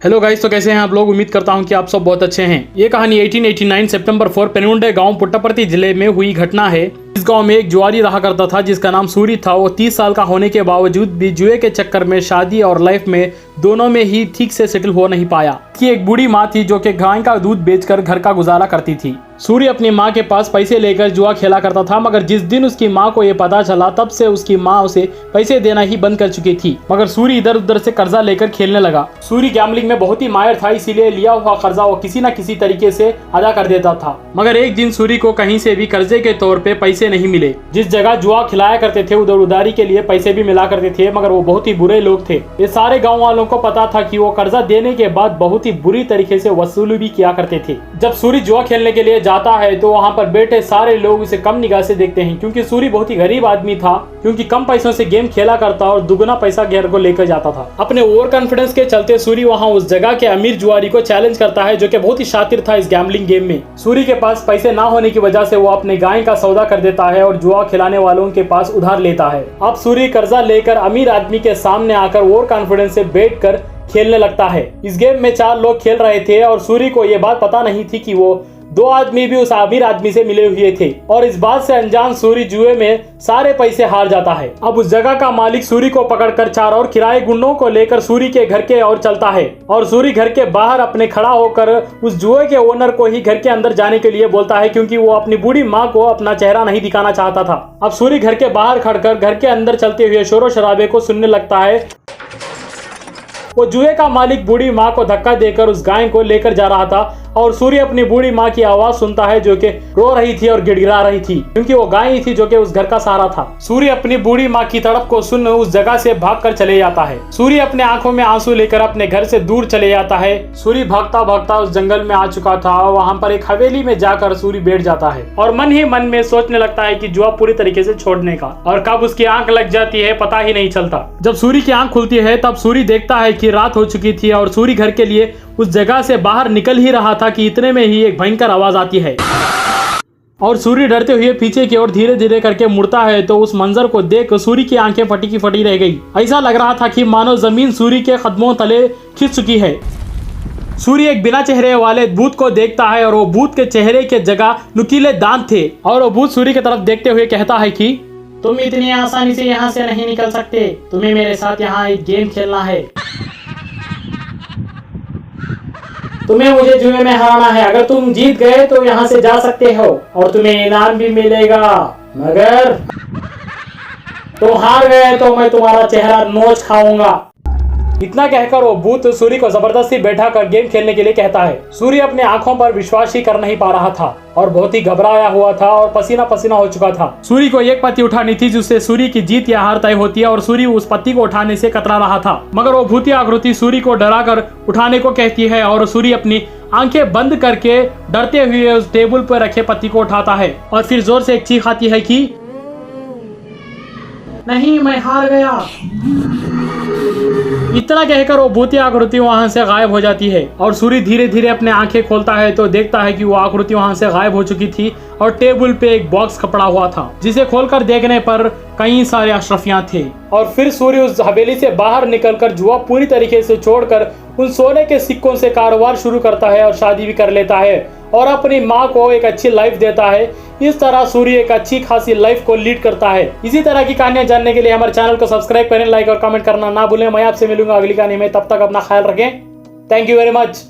Hello guys, तो कैसे हैं आप लोग। उम्मीद करता हूं कि आप सब बहुत अच्छे हैं। ये कहानी 1889 सितंबर 4 पेनुंडे गांव पुट्टपर्ती जिले में हुई घटना है। इस गांव में एक जुआरी रहा करता था जिसका नाम सूरी था। वो 30 साल का होने के बावजूद भी जुए के चक्कर में शादी और लाइफ में दोनों में ही ठीक से सेटल हो नहीं पाया। कि एक बूढ़ी माँ थी जो कि गाय का दूध बेचकर घर का गुजारा करती थी। सूरी अपनी माँ के पास पैसे लेकर जुआ खेला करता था, मगर जिस दिन उसकी माँ को ये पता चला तब से उसकी माँ उसे पैसे देना ही बंद कर चुकी थी। मगर सूरी इधर उधर से कर्जा लेकर खेलने लगा। सूरी गैम्बलिंग में बहुत ही माहिर था, इसीलिए लिया हुआ कर्जा वो किसी न किसी तरीके से अदा कर देता था। मगर एक दिन सूरी को कहीं से भी कर्जे के तौर पे पैसे नहीं मिले। जिस जगह जुआ खिलाया करते थे उधर उधारी के लिए पैसे भी मिला करते थे, मगर वो बहुत ही बुरे लोग थे। ये सारे गाँव वालों को पता था कि वो कर्जा देने के बाद बहुत ही बुरी तरीके से वसूली भी किया करते थे। जब सूरी जुआ खेलने के लिए जाता है तो वहाँ पर बैठे सारे लोग उसे कम निगाह से देखते हैं, क्योंकि सूरी बहुत ही गरीब आदमी था, क्योंकि कम पैसों से गेम खेला करता और दुगना पैसा घर को लेकर जाता था। अपने ओवर कॉन्फिडेंस के चलते सूरी वहाँ उस जगह के अमीर जुआरी को चैलेंज करता है, जो कि बहुत ही शातिर था इस गैम्बलिंग गेम में। सूरी के पास पैसे ना होने की वजह से वो अपने गाय का सौदा कर देता है और जुआ खिलाने वालों के पास उधार लेता है। अब सूरी कर्जा लेकर अमीर आदमी के सामने आकर ओवर कॉन्फिडेंस से बैठ कर खेलने लगता है। इस गेम में 4 लोग खेल रहे थे और सूरी को ये बात पता नहीं थी कि वो 2 आदमी भी उस अमीर आदमी से मिले हुए थे, और इस बात से अनजान सूरी जुए में सारे पैसे हार जाता है। अब उस जगह का मालिक सूरी को पकड़कर 4 और किराए गुंडों को लेकर सूरी के घर के ओर चलता है, और सूरी घर के बाहर अपने खड़ा होकर उस जुए के ओनर को ही घर के अंदर जाने के लिए बोलता है, क्योंकि वो अपनी बूढ़ी माँ को अपना चेहरा नहीं दिखाना चाहता था। अब सूरी घर के बाहर खड़कर घर के अंदर चलते हुए शोर शराबे को सुनने लगता है। वो जुए का मालिक बूढ़ी माँ को धक्का देकर उस गाय को लेकर जा रहा था, और सूरी अपनी बूढ़ी माँ की आवाज सुनता है जो कि रो रही थी और गिड़गिड़ा रही थी, क्योंकि वो गाय ही थी जो कि उस घर का सहारा था। सूरी अपनी बूढ़ी माँ की तड़प को सुन उस जगह से भागकर चले जाता है। सूरी अपने आंखों में आंसू लेकर अपने घर से दूर चले जाता है। सूरी भागता भागता उस जंगल में आ चुका था और वहाँ पर एक हवेली में जाकर सूरी बैठ जाता है और मन ही मन में सोचने लगता है कि जुआ पूरी तरीके से छोड़ने का, और कब उसकी आंख लग जाती है पता ही नहीं चलता। जब सूरी की आंख खुलती है तब सूरी देखता है कि रात हो चुकी थी और सूरी घर के लिए उस जगह से बाहर निकल ही रहा था कि इतने में ही एक भयंकर आवाज आती है, और सूरी डरते हुए पीछे की ओर धीरे धीरे करके मुड़ता है। तो उस मंजर को देख सूरी की आंखें फटी की फटी रह गई। ऐसा लग रहा था कि मानो जमीन सूरी के कदमों तले खिंच चुकी है। सूरी एक बिना चेहरे वाले भूत को देखता है, और वो भूत के चेहरे के जगह नुकीले दांत थे, और वो भूत सूरी की तरफ देखते हुए कहता है कि तुम इतनी आसानी से यहाँ से नहीं निकल सकते, तुम्हें मेरे साथ यहाँ एक गेम खेलना है। तुम्हें मुझे जुए में हराना है। अगर तुम जीत गए तो यहाँ से जा सकते हो और तुम्हें इनाम भी मिलेगा, मगर तुम हार गए तो मैं तुम्हारा चेहरा नोच खाऊंगा। इतना कहकर वो भूत सूरी को जबरदस्ती बैठा कर गेम खेलने के लिए कहता है। सूरी अपने आंखों पर विश्वास ही कर नहीं पा रहा था और बहुत ही घबराया हुआ था और पसीना पसीना हो चुका था। सूरी को एक पत्ती उठानी थी जिससे सूरी की जीत या हार तय होती है, और सूरी उस पत्ती को उठाने से कतरा रहा था, मगर वो भूतिया आकृति सूरी को डराकर उठाने को कहती है, और सूरी अपनी आंखें बंद करके डरते हुए उस टेबल पर रखे पत्ती को उठाता है और फिर जोर से एक चीख आती है कि नहीं, मैं हार गया। इतना कहकर वो भूतिया आकृति वहां से गायब हो जाती है, और सूरी धीरे धीरे अपने आंखें खोलता है तो देखता है कि वो आकृति वहां से गायब हो चुकी थी और टेबल पे एक बॉक्स पड़ा हुआ था, जिसे खोलकर देखने पर कई सारे अशरफियां थे। और फिर सूरी उस हवेली से बाहर निकलकर जुआ पूरी तरीके से छोड़कर उन सोने के सिक्कों से कारोबार शुरू करता है और शादी भी कर लेता है और अपनी माँ को एक अच्छी लाइफ देता है। इस तरह सूरी एक अच्छी खासी लाइफ को लीड करता है। इसी तरह की कहानियां जानने के लिए हमारे चैनल को सब्सक्राइब करें, लाइक और कमेंट करना ना भूलें। मैं आपसे मिलूंगा अगली कहानी में, तब तक अपना ख्याल रखें। Thank you very much.